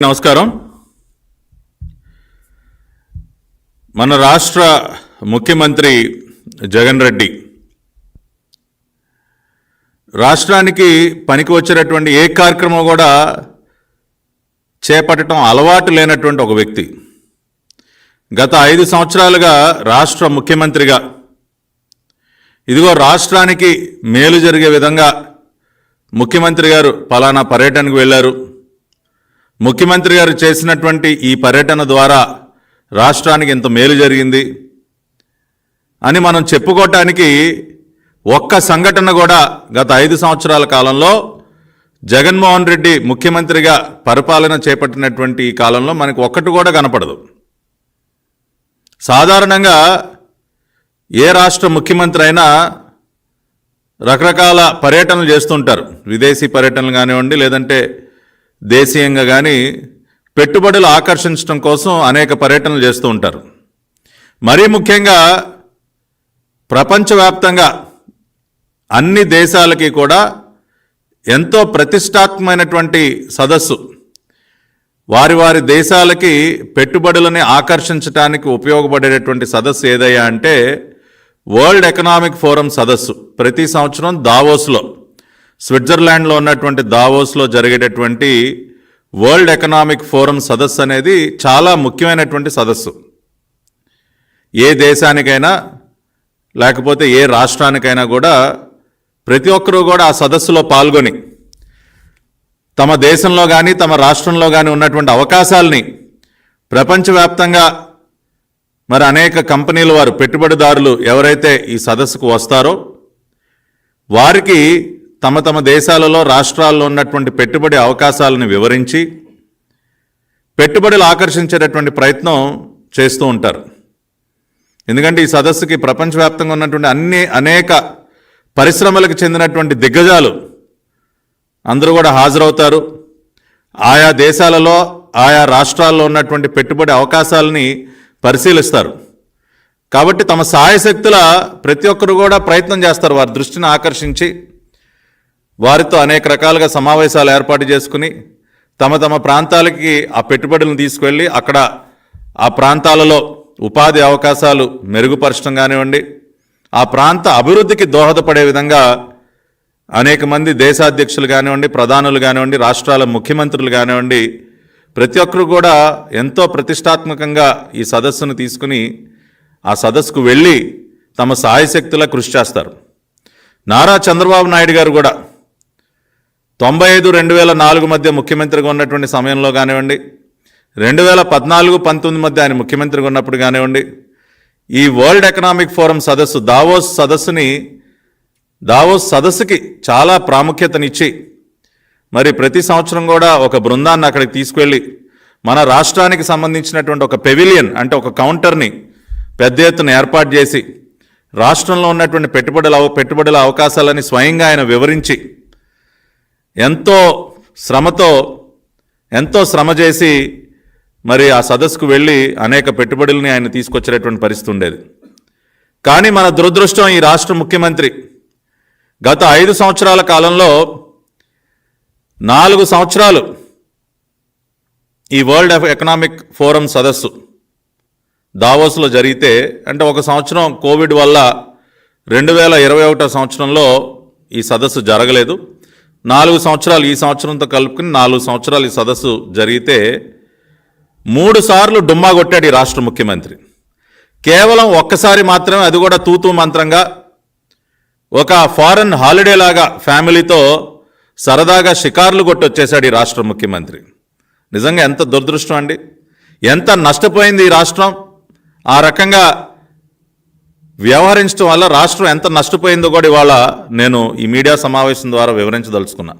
నమస్కారం. మన రాష్ట్ర ముఖ్యమంత్రి జగన్ రెడ్డి రాష్ట్రానికి పనికి వచ్చేటటువంటి ఏ కార్యక్రమం కూడా చేపట్టడం అలవాటు లేనటువంటి ఒక వ్యక్తి. గత 5 సంవత్సరాలుగా రాష్ట్ర ముఖ్యమంత్రిగా ఇదిగో రాష్ట్రానికి మేలు జరిగే విధంగా ముఖ్యమంత్రి గారు పలానా పర్యటనకు వెళ్ళారు, ముఖ్యమంత్రి గారు చేసినటువంటి ఈ పర్యటన ద్వారా రాష్ట్రానికి ఇంత మేలు జరిగింది అని మనం చెప్పుకోవటానికి ఒక్క సంఘటన కూడా గత 5 సంవత్సరాల కాలంలో జగన్మోహన్ రెడ్డి ముఖ్యమంత్రిగా పరిపాలన చేపట్టినటువంటి ఈ కాలంలో మనకు ఒక్కటి కూడా కనపడదు. సాధారణంగా ఏ రాష్ట్ర ముఖ్యమంత్రి అయినా రకరకాల పర్యటనలు చేస్తుంటారు. విదేశీ పర్యటనలు కానివ్వండి, లేదంటే దేశీయంగా కానీ పెట్టుబడులు ఆకర్షించడం కోసం అనేక పర్యటనలు చేస్తూ ఉంటారు. మరీ ముఖ్యంగా ప్రపంచవ్యాప్తంగా అన్ని దేశాలకి కూడా ఎంతో ప్రతిష్టాత్మకమైనటువంటి సదస్సు, వారి వారి దేశాలకి పెట్టుబడులని ఆకర్షించడానికి ఉపయోగపడేటటువంటి సదస్సు ఏదయ్యా అంటే వరల్డ్ ఎకనామిక్ ఫోరం సదస్సు. ప్రతి సంవత్సరం దావోస్లో, స్విట్జర్లాండ్లో ఉన్నటువంటి దావోస్లో జరిగేటటువంటి వరల్డ్ ఎకనామిక్ ఫోరం సదస్సు అనేది చాలా ముఖ్యమైనటువంటి సదస్సు. ఏ దేశానికైనా లేకపోతే ఏ రాష్ట్రానికైనా కూడా ప్రతి ఒక్కరూ కూడా ఆ సదస్సులో పాల్గొని తమ దేశంలో కానీ తమ రాష్ట్రంలో కానీ ఉన్నటువంటి అవకాశాలని ప్రపంచవ్యాప్తంగా మరి అనేక కంపెనీల వారు, పెట్టుబడిదారులు ఎవరైతే ఈ సదస్సుకు వస్తారో వారికి తమ తమ దేశాలలో రాష్ట్రాల్లో ఉన్నటువంటి పెట్టుబడి అవకాశాలను వివరించి పెట్టుబడులు ఆకర్షించేటటువంటి ప్రయత్నం చేస్తూ ఉంటారు. ఎందుకంటే ఈ సదస్సుకి ప్రపంచవ్యాప్తంగా ఉన్నటువంటి అనేక పరిశ్రమలకు చెందినటువంటి దిగ్గజాలు అందరూ కూడా హాజరవుతారు. ఆయా దేశాలలో ఆయా రాష్ట్రాల్లో ఉన్నటువంటి పెట్టుబడి అవకాశాలని పరిశీలిస్తారు. కాబట్టి తమ సాయశక్తుల ప్రతి ఒక్కరు కూడా ప్రయత్నం చేస్తారు వారి దృష్టిని ఆకర్షించి వారితో అనేక రకాలుగా సమావేశాలు ఏర్పాటు చేసుకుని తమ తమ ప్రాంతాలకి ఆ పెట్టుబడులను తీసుకువెళ్ళి అక్కడ ఆ ప్రాంతాలలో ఉపాధి అవకాశాలు మెరుగుపరచడం కానివ్వండి, ఆ ప్రాంత అభివృద్ధికి దోహదపడే విధంగా అనేక మంది దేశాధ్యక్షులు కానివ్వండి, ప్రధానులు కానివ్వండి, రాష్ట్రాల ముఖ్యమంత్రులు కానివ్వండి, ప్రతి ఒక్కరు కూడా ఎంతో ప్రతిష్టాత్మకంగా ఈ సదస్సును తీసుకుని ఆ సదస్సుకు వెళ్ళి తమ సాయశక్తులా కృషి చేస్తారు. నారా చంద్రబాబు నాయుడు గారు కూడా 95-2004 మధ్య ముఖ్యమంత్రిగా ఉన్నటువంటి సమయంలో కానివ్వండి, 2014-19 మధ్య ఆయన ముఖ్యమంత్రిగా ఉన్నప్పుడు కానివ్వండి, ఈ వరల్డ్ ఎకనామిక్ ఫోరం సదస్సు దావోస్ సదస్సుకి చాలా ప్రాముఖ్యతనిచ్చి మరి ప్రతి సంవత్సరం కూడా ఒక బృందాన్ని అక్కడికి తీసుకువెళ్ళి మన రాష్ట్రానికి సంబంధించినటువంటి ఒక పెవిలియన్ అంటే ఒక కౌంటర్ని పెద్ద ఎత్తున ఏర్పాటు చేసి రాష్ట్రంలో ఉన్నటువంటి పెట్టుబడుల అవకాశాలని స్వయంగా ఆయన వివరించి ఎంతో శ్రమ చేసి మరి ఆ సదస్సుకు వెళ్ళి అనేక పెట్టుబడుల్ని ఆయన తీసుకొచ్చేటటువంటి పరిస్థితి ఉండేది. కానీ మన దురదృష్టం, ఈ రాష్ట్ర ముఖ్యమంత్రి గత 5 సంవత్సరాల కాలంలో 4 సంవత్సరాలు ఈ వరల్డ్ ఎకనామిక్ ఫోరం సదస్సు దావోస్లో జరిగితే, అంటే ఒక సంవత్సరం కోవిడ్ వల్ల 2021 సంవత్సరంలో ఈ సదస్సు జరగలేదు. 4 సంవత్సరాలు, ఈ సంవత్సరంతో కలుపుకుని 4 సంవత్సరాలు ఈ సదస్సు జరిగితే 3 సార్లు డుమ్మా కొట్టాడు ఈ రాష్ట్ర ముఖ్యమంత్రి. కేవలం ఒక్కసారి మాత్రమే, అది కూడా తూతూ మంత్రంగా ఒక ఫారెన్ హాలిడే లాగా ఫ్యామిలీతో సరదాగా షికార్లు కొట్టొచ్చేశాడు ఈ రాష్ట్ర ముఖ్యమంత్రి. నిజంగా ఎంత దురదృష్టం అండి! ఎంత నష్టపోయింది ఈ రాష్ట్రం. ఆ రకంగా వ్యవహరించడం వల్ల రాష్ట్రం ఎంత నష్టపోయిందో కూడా ఇవాళ నేను ఈ మీడియా సమావేశం ద్వారా వివరించదలుచుకున్నా.